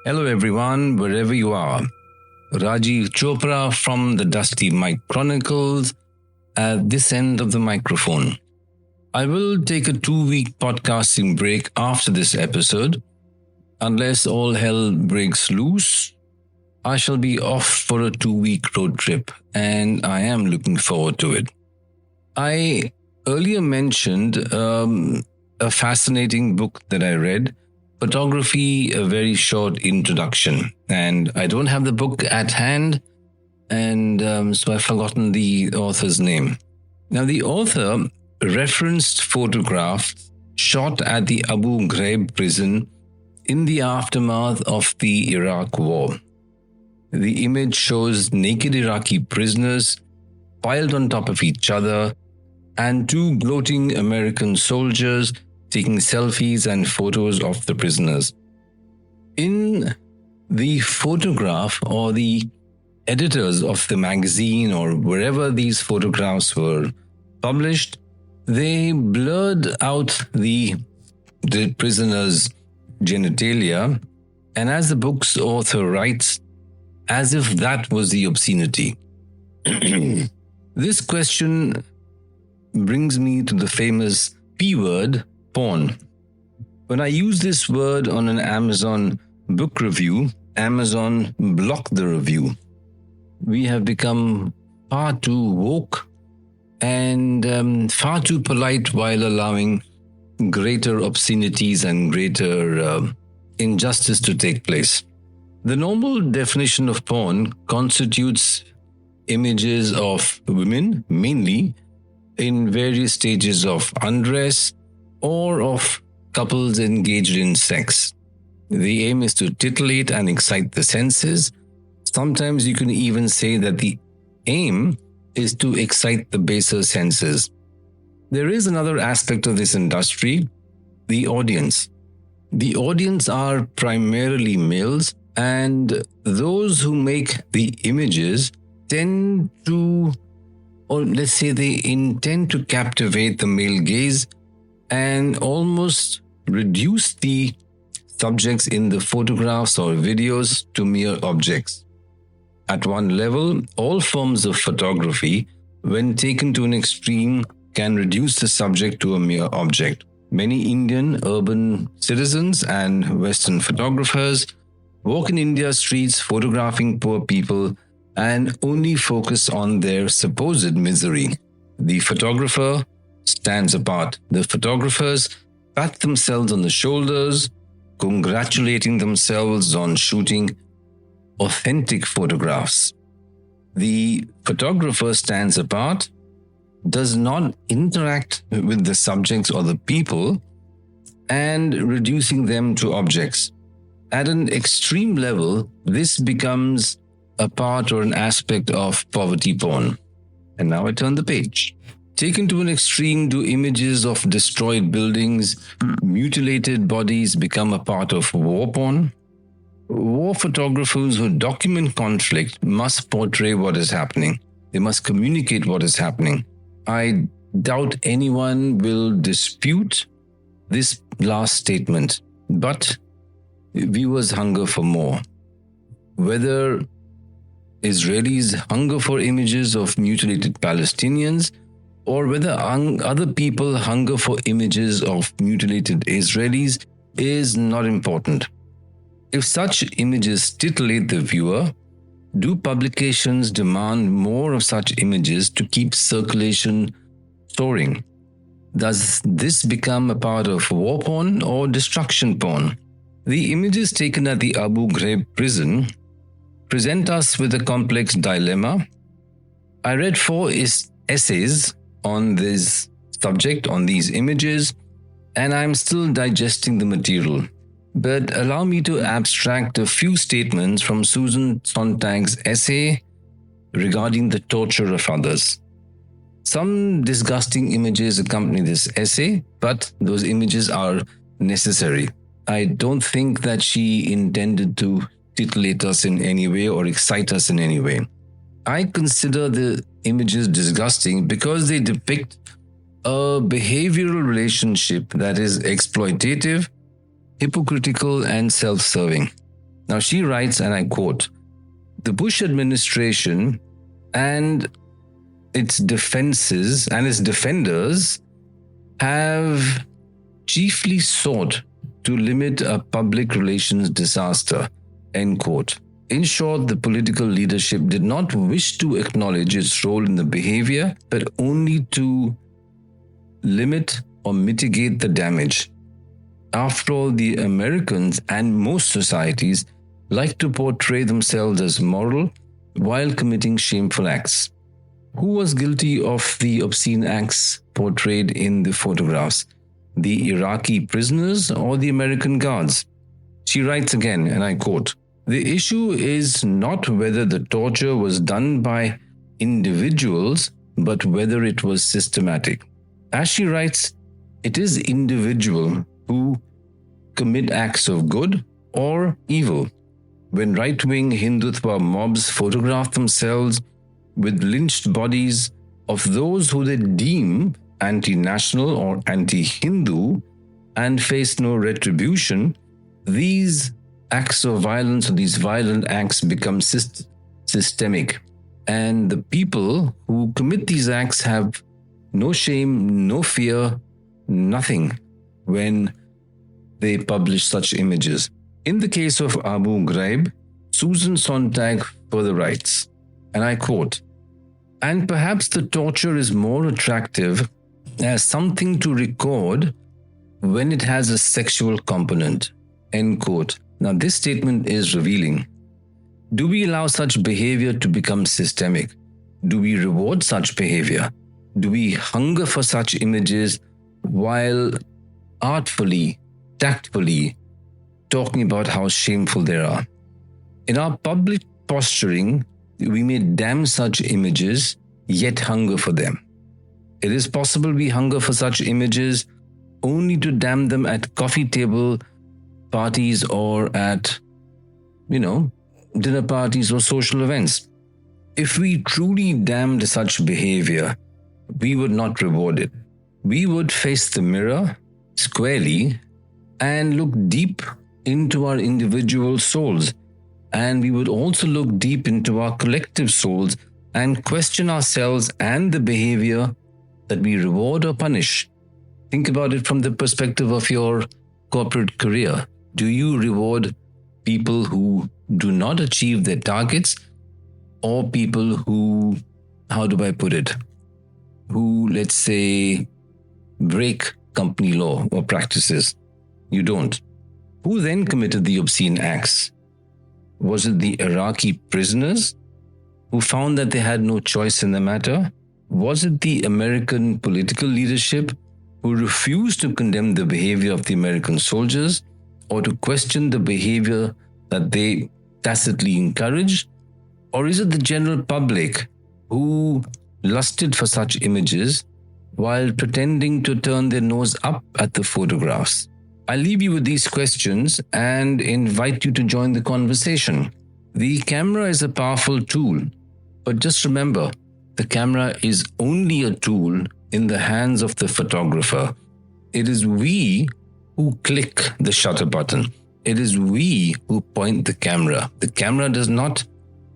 Hello everyone, wherever you are. Rajiv Chopra from the Dusty Mic Chronicles at this end of the microphone. I will take a 2-week podcasting break after this episode. Unless all hell breaks loose, I shall be off for a 2-week road trip and I am looking forward to it. I earlier mentioned a fascinating book that I read, Photography, a very short introduction. And I don't have the book at hand, and so I've forgotten the author's name. Now, the author referenced photographs shot at the Abu Ghraib prison in the aftermath of the Iraq War. The image shows naked Iraqi prisoners piled on top of each other and two gloating American soldiers taking selfies and photos of the prisoners. In the photograph, or the editors of the magazine or wherever these photographs were published, they blurred out the prisoners' genitalia, and as the book's author writes, as if that was the obscenity. This question brings me to the famous P word, porn. When I use this word on an Amazon book review, Amazon blocked the review. We have become far too woke and far too polite while allowing greater obscenities and greater injustice to take place. The normal definition of porn constitutes images of women, mainly in various stages of undress, or of couples engaged in sex. The aim is to titillate and excite the senses. Sometimes you can even say that the aim is to excite the baser senses. There is another aspect of this industry, the audience. The audience are primarily males, and those who make the images tend to, or let's say they intend to captivate the male gaze and almost reduce the subjects in the photographs or videos to mere objects. At one level, all forms of photography, when taken to an extreme, can reduce the subject to a mere object. Many Indian urban citizens and Western photographers walk in India's streets photographing poor people and only focus on their supposed misery. The photographer stands apart. The photographers pat themselves on the shoulders, congratulating themselves on shooting authentic photographs. The photographer stands apart, does not interact with the subjects or the people, and reducing them to objects. At an extreme level, this becomes a part or an aspect of poverty porn. And now I turn the page. Taken to an extreme, do images of destroyed buildings, mutilated bodies become a part of war porn? War photographers who document conflict must portray what is happening. They must communicate what is happening. I doubt anyone will dispute this last statement, but viewers hunger for more. Whether Israelis hunger for images of mutilated Palestinians, or whether other people hunger for images of mutilated Israelis, is not important. If such images titillate the viewer, do publications demand more of such images to keep circulation soaring? Does this become a part of war porn or destruction porn? The images taken at the Abu Ghraib prison present us with a complex dilemma. I read 4 essays on this subject, on these images, and I'm still digesting the material. But allow me to abstract a few statements from Susan Sontag's essay regarding the torture of others. Some disgusting images accompany this essay, but those images are necessary. I don't think that she intended to titillate us in any way or excite us in any way. I consider the images disgusting because they depict a behavioral relationship that is exploitative, hypocritical, and self-serving. Now she writes, and I quote, "The Bush administration and its defenders have chiefly sought to limit a public relations disaster," end quote. In short, the political leadership did not wish to acknowledge its role in the behavior, but only to limit or mitigate the damage. After all, the Americans and most societies like to portray themselves as moral while committing shameful acts. Who was guilty of the obscene acts portrayed in the photographs? The Iraqi prisoners or the American guards? She writes again, and I quote, "The issue is not whether the torture was done by individuals, but whether it was systematic." As she writes, it is individuals who commit acts of good or evil. When right-wing Hindutva mobs photograph themselves with lynched bodies of those who they deem anti-national or anti-Hindu and face no retribution, these acts of violence or these violent acts become systemic. And the people who commit these acts have no shame, no fear, nothing when they publish such images. In the case of Abu Ghraib, Susan Sontag further writes, and I quote, "And perhaps the torture is more attractive as something to record when it has a sexual component," end quote. Now this statement is revealing. Do we allow such behavior to become systemic? Do we reward such behavior? Do we hunger for such images while artfully, tactfully talking about how shameful they are? In our public posturing, we may damn such images, yet hunger for them. It is possible we hunger for such images only to damn them at coffee table parties or at, dinner parties or social events. If we truly damned such behavior, we would not reward it. We would face the mirror squarely and look deep into our individual souls. And we would also look deep into our collective souls and question ourselves and the behavior that we reward or punish. Think about it from the perspective of your corporate career. Do you reward people who do not achieve their targets, or people who, who, let's say, break company law or practices? You don't. Who then committed the obscene acts? Was it the Iraqi prisoners who found that they had no choice in the matter? Was it the American political leadership who refused to condemn the behavior of the American soldiers or to question the behavior that they tacitly encouraged? Or is it the general public who lusted for such images while pretending to turn their nose up at the photographs? I'll leave you with these questions and invite you to join the conversation. The camera is a powerful tool, but just remember, the camera is only a tool in the hands of the photographer. It is we who click the shutter button. It is we who point the camera. The camera does not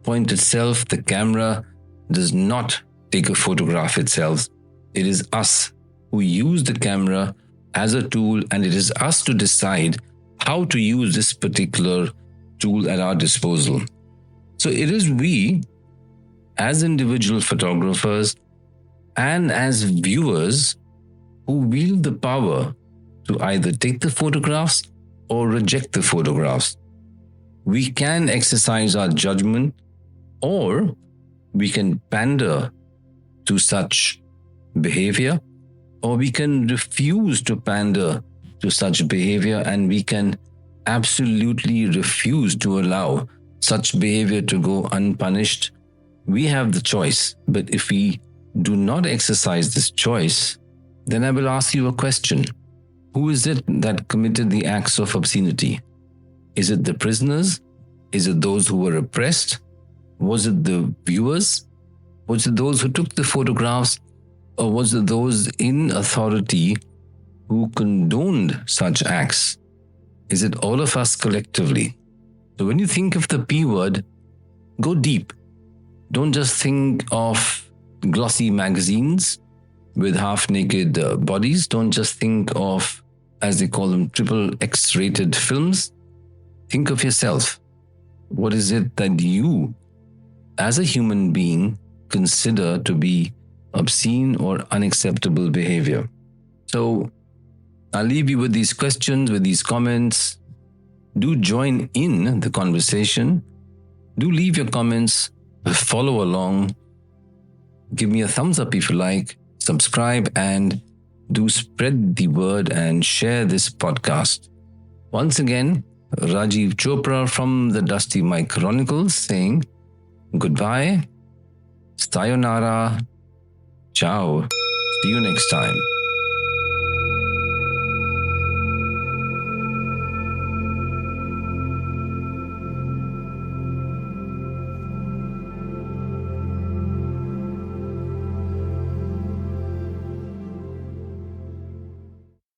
point itself. The camera does not take a photograph itself. It is us who use the camera as a tool, and it is us to decide how to use this particular tool at our disposal. So it is we, as individual photographers and as viewers, who wield the power to either take the photographs or reject the photographs. We can exercise our judgment, or we can pander to such behavior, or we can refuse to pander to such behavior, and we can absolutely refuse to allow such behavior to go unpunished. We have the choice, but if we do not exercise this choice, then I will ask you a question. Who is it that committed the acts of obscenity? Is it the prisoners? Is it those who were oppressed? Was it the viewers? Was it those who took the photographs? Or was it those in authority who condoned such acts? Is it all of us collectively? So when you think of the P word, go deep. Don't just think of glossy magazines with half-naked bodies. Don't just think of, as they call them, triple X-rated films. Think of yourself. What is it that you, as a human being, consider to be obscene or unacceptable behavior? So I'll leave you with these questions, with these comments. Do join in the conversation. Do leave your comments, follow along. Give me a thumbs up if you like, subscribe, and do spread the word and share this podcast. Once again, Rajiv Chopra from the Dusty Mic Chronicles saying goodbye, sayonara, ciao, see you next time.